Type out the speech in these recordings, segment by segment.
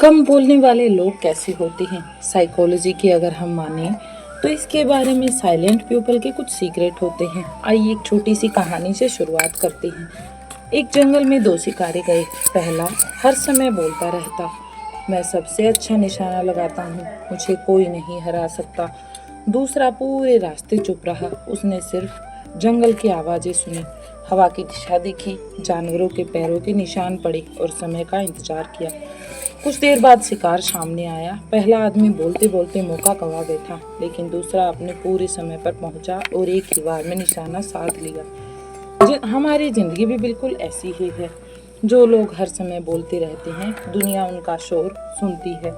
कम बोलने वाले लोग कैसे होते हैं? साइकोलॉजी की अगर हम माने तो इसके बारे में साइलेंट पीपल के कुछ सीक्रेट होते हैं। आइए एक छोटी सी कहानी से शुरुआत करते हैं। एक जंगल में दो शिकारी गए। पहला हर समय बोलता रहता, मैं सबसे अच्छा निशाना लगाता हूँ, मुझे कोई नहीं हरा सकता। दूसरा पूरे रास्ते चुप रहा, उसने सिर्फ जंगल की आवाज़ें सुनी, हवा की दिशा देखी, जानवरों के पैरों के निशान पड़े और समय का इंतजार किया। कुछ देर बाद शिकार सामने आया। पहला आदमी बोलते बोलते मौका गंवा बैठा, लेकिन दूसरा अपने पूरे समय पर पहुंचा और एक ही बार में निशाना साध लिया। हमारी जिंदगी भी बिल्कुल ऐसी ही है। जो लोग हर समय बोलते रहते हैं, दुनिया उनका शोर सुनती है,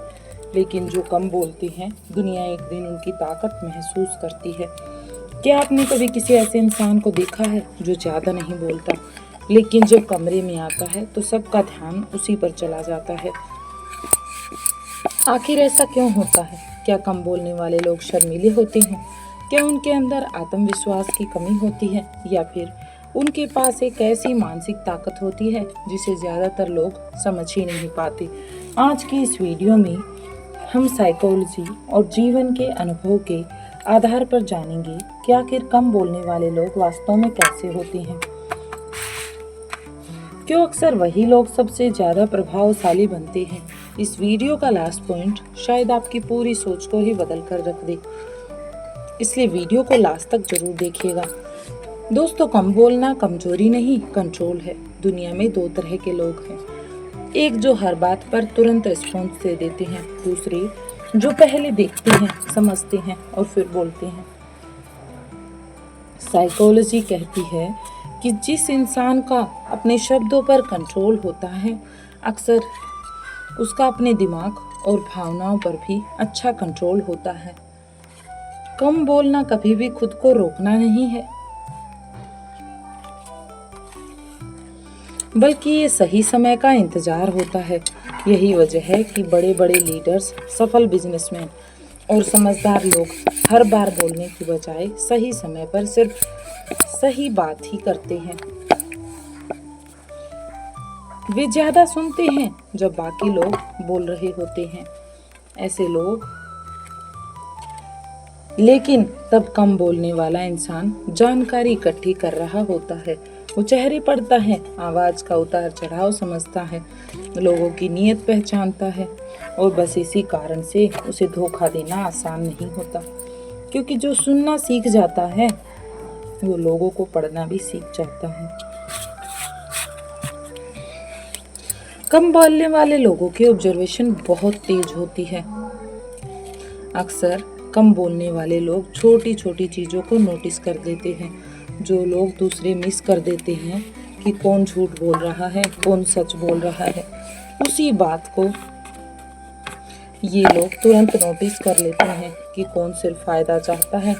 लेकिन जो कम बोलते हैं, दुनिया एक दिन उनकी ताकत महसूस करती है। क्या आपने कभी किसी ऐसे इंसान को देखा है जो ज़्यादा नहीं बोलता, लेकिन जब कमरे में आता है तो सबका ध्यान उसी पर चला जाता है? आखिर ऐसा क्यों होता है? क्या कम बोलने वाले लोग शर्मीले होते हैं? क्या उनके अंदर आत्मविश्वास की कमी होती है, या फिर उनके पास एक ऐसी मानसिक ताकत होती है जिसे ज़्यादातर लोग समझ ही नहीं पाते? आज की इस वीडियो में हम साइकोलॉजी और जीवन के अनुभव के आधार पर जानेंगे कि आखिर कम बोलने वाले लोग वास्तव में कैसे होते हैं। क्यों अक्सर वही लोग सबसे ज़्यादा प्रभावशाली बनते हैं? इस वीडियो का लास्ट पॉइंट शायद आपकी पूरी सोच को ही बदल कर रख दे, इसलिए वीडियो को लास्ट तक जरूर देखिएगा। दोस्तों, कम बोलना कमजोरी नहीं, कंट्रोल है। दुनिया में दो तरह के लोग हैं, एक जो हर बात पर तुरंत रिस्पॉन्स दे देते हैं, दूसरे जो पहले देखते हैं, समझते हैं और फिर बोलते हैं। साइकोलॉजी कहती है कि जिस इंसान का अपने शब्दों पर कंट्रोल होता है, अक्सर उसका अपने दिमाग और भावनाओं पर भी अच्छा कंट्रोल होता है। कम बोलना कभी भी खुद को रोकना नहीं है, बल्कि ये सही समय का इंतजार होता है। यही वजह है कि बड़े बड़े लीडर्स, सफल बिजनेसमैन और समझदार लोग हर बार बोलने की बजाय सही समय पर सिर्फ सही बात ही करते हैं। वे ज्यादा सुनते हैं जब बाकी लोग बोल रहे होते हैं। ऐसे लोग, लेकिन तब कम बोलने वाला इंसान जानकारी इकट्ठी कर रहा होता है। वो चेहरे पढ़ता है, आवाज का उतार चढ़ाव समझता है, लोगों की नीयत पहचानता है, और बस इसी कारण से उसे धोखा देना आसान नहीं होता, क्योंकि जो सुनना सीख जाता है वो लोगों को पढ़ना भी सीख जाता है। कम बोलने वाले लोगों की ऑब्जर्वेशन बहुत तेज होती है। अक्सर कम बोलने वाले लोग छोटी छोटी चीज़ों को नोटिस कर देते हैं, जो लोग दूसरे मिस कर देते हैं कि कौन झूठ बोल रहा है, कौन सच बोल रहा है। उसी बात को ये लोग तुरंत नोटिस कर लेते हैं कि कौन सिर्फ फायदा चाहता है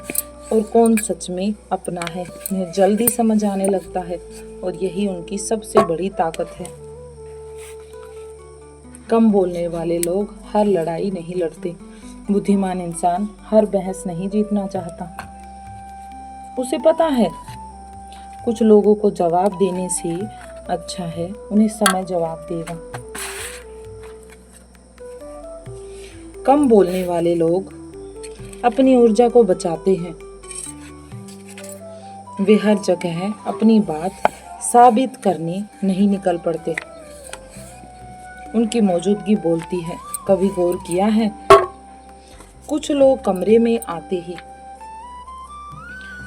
और कौन सच में अपना है। उन्हें जल्दी समझ आने लगता है, और यही उनकी सबसे बड़ी ताकत है। कम बोलने वाले लोग हर लड़ाई नहीं लड़ते। बुद्धिमान इंसान हर बहस नहीं जीतना चाहता। उसे पता है कुछ लोगों को जवाब देने से अच्छा है उन्हें समय जवाब देगा। कम बोलने वाले लोग अपनी ऊर्जा को बचाते हैं। वे हर जगह अपनी बात साबित करने नहीं निकल पड़ते। उनकी मौजूदगी बोलती है। कभी गौर किया है, कुछ लोग कमरे में आते ही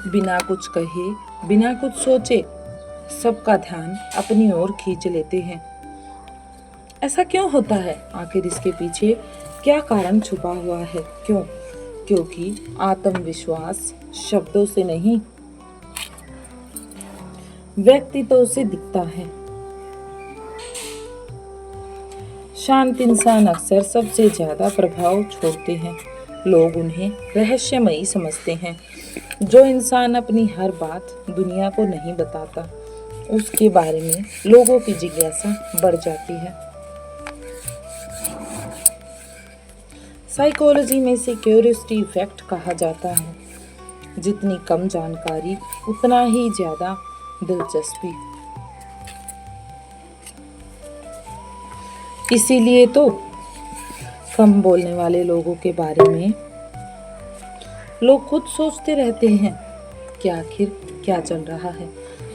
बिना कुछ कहे, बिना कुछ सोचे, सबका ध्यान अपनी ओर खींच लेते हैं। ऐसा क्यों होता है? आखिर इसके पीछे क्या कारण छुपा हुआ है? क्यों? क्योंकि आत्मविश्वास शब्दों से नहीं, व्यक्तित्व से दिखता है। शांत इंसान अक्सर सबसे ज्यादा प्रभाव छोड़ते हैं। लोग उन्हें रहस्यमयी समझते हैं। जो इंसान अपनी हर बात दुनिया को नहीं बताता, उसके बारे में लोगों की जिज्ञासा बढ़ जाती है। साइकोलॉजी में इसे क्यूरियोसिटी इफेक्ट कहा जाता है। जितनी कम जानकारी, उतना ही ज्यादा दिलचस्पी। इसीलिए तो कम बोलने वाले लोगों के बारे में लोग खुद सोचते रहते हैं कि आखिर क्या चल रहा है।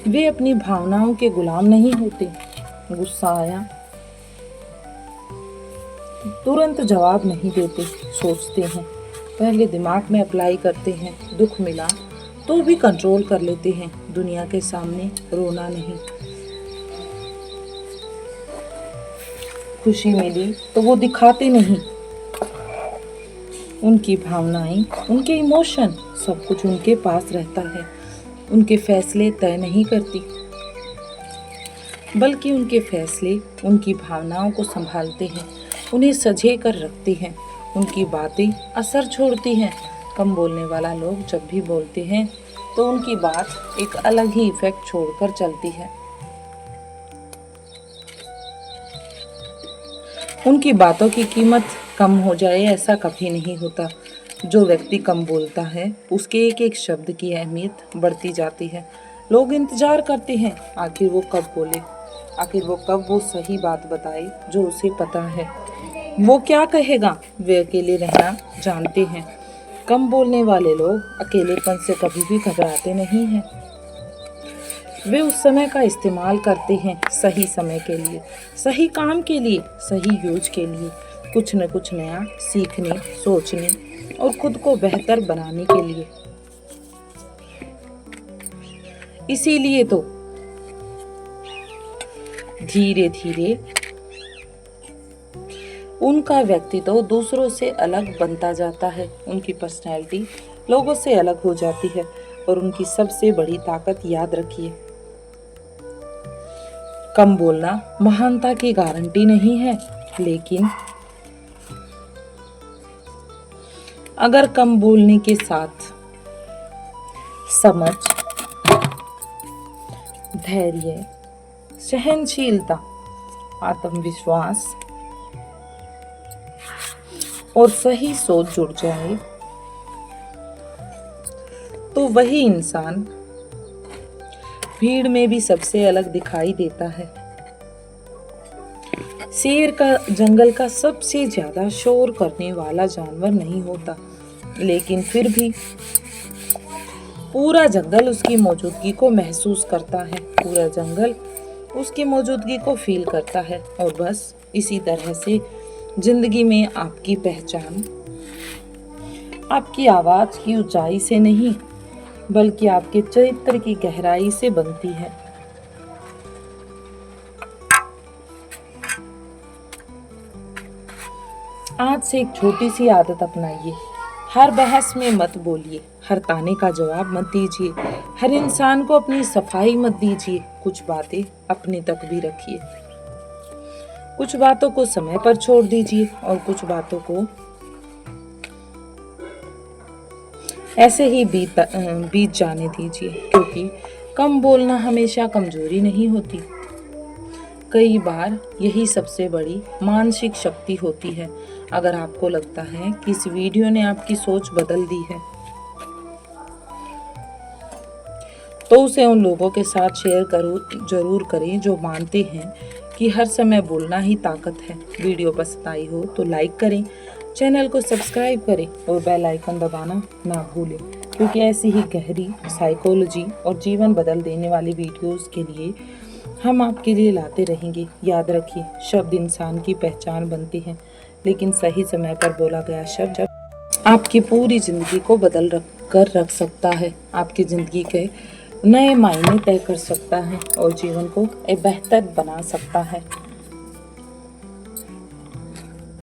वे अपनी भावनाओं के गुलाम नहीं होते। गुस्सा आया तुरंत जवाब नहीं देते, सोचते हैं, पहले दिमाग में अप्लाई करते हैं। दुख मिला तो भी कंट्रोल कर लेते हैं, दुनिया के सामने रोना नहीं। खुशी मिली तो वो दिखाते नहीं। उनकी भावनाएं, उनके इमोशन, सब कुछ उनके पास रहता है। उनके फैसले तय नहीं करती, बल्कि उनके फैसले उनकी भावनाओं को संभालते हैं, उन्हें सजे कर रखते हैं। उनकी बातें असर छोड़ती हैं। कम बोलने वाला लोग जब भी बोलते हैं तो उनकी बात एक अलग ही इफेक्ट छोड़कर चलती है। उनकी बातों की कीमत कम हो जाए ऐसा कभी नहीं होता। जो व्यक्ति कम बोलता है उसके एक एक शब्द की अहमियत बढ़ती जाती है। लोग इंतजार करते हैं आखिर वो कब बोले, आखिर वो कब वो सही बात बताए जो उसे पता है। वो क्या कहेगा, वे अकेले रहना जानते हैं। कम बोलने वाले लोग अकेलेपन से कभी भी घबराते नहीं हैं। वे उस समय का इस्तेमाल करते हैं सही समय के लिए, सही काम के लिए, सही यूज के लिए, कुछ न कुछ नया सीखने, सोचने और खुद को बेहतर बनाने के लिए। इसीलिए तो धीरे धीरे उनका व्यक्तित्व दूसरों से अलग बनता जाता है। उनकी पर्सनैलिटी लोगों से अलग हो जाती है। और उनकी सबसे बड़ी ताकत याद रखिए, कम बोलना महानता की गारंटी नहीं है, लेकिन अगर कम बोलने के साथ समझ, धैर्य, सहनशीलता, आत्मविश्वास और सही सोच जुड़ जाए तो वही इंसान भीड़ में भी सबसे अलग दिखाई देता है। शेर का जंगल का सबसे ज्यादा शोर करने वाला जानवर नहीं होता, लेकिन फिर भी पूरा जंगल उसकी मौजूदगी को महसूस करता है। पूरा जंगल उसकी मौजूदगी को फील करता है। और बस इसी तरह से जिंदगी में आपकी पहचान आपकी आवाज की ऊंचाई से नहीं, बल्कि आपके चरित्र की गहराई से बनती है। आज से एक छोटी सी आदत अपनाइए। हर बहस में मत बोलिए, हर ताने का जवाब मत दीजिए, हर इंसान को अपनी सफाई मत दीजिए। कुछ बातें अपने तक भी रखिए, कुछ बातों को समय पर छोड़ दीजिए और कुछ बातों को ऐसे ही बीत जाने दीजिए, क्योंकि कम बोलना हमेशा कमजोरी नहीं होती। कई बार यही सबसे बड़ी मानसिक शक्ति होती है। अगर आपको लगता है कि इस वीडियो ने आपकी सोच बदल दी है तो उसे उन लोगों के साथ शेयर जरूर करें जो मानते हैं कि हर समय बोलना ही ताकत है। वीडियो पसंद आई हो तो लाइक करें, चैनल को सब्सक्राइब करें और बेल आइकन दबाना ना भूलें, क्योंकि ऐसी ही गहरी साइकोलॉजी और जीवन बदल देने वाली वीडियोस के लिए हम आपके लिए लाते रहेंगे। याद रखिए, शब्द इंसान की पहचान बनते हैं, लेकिन सही समय पर बोला गया शब्द आपकी पूरी जिंदगी को बदल कर रख सकता है, आपकी जिंदगी के नए मायने तय कर सकता है और जीवन को बेहतर बना सकता है।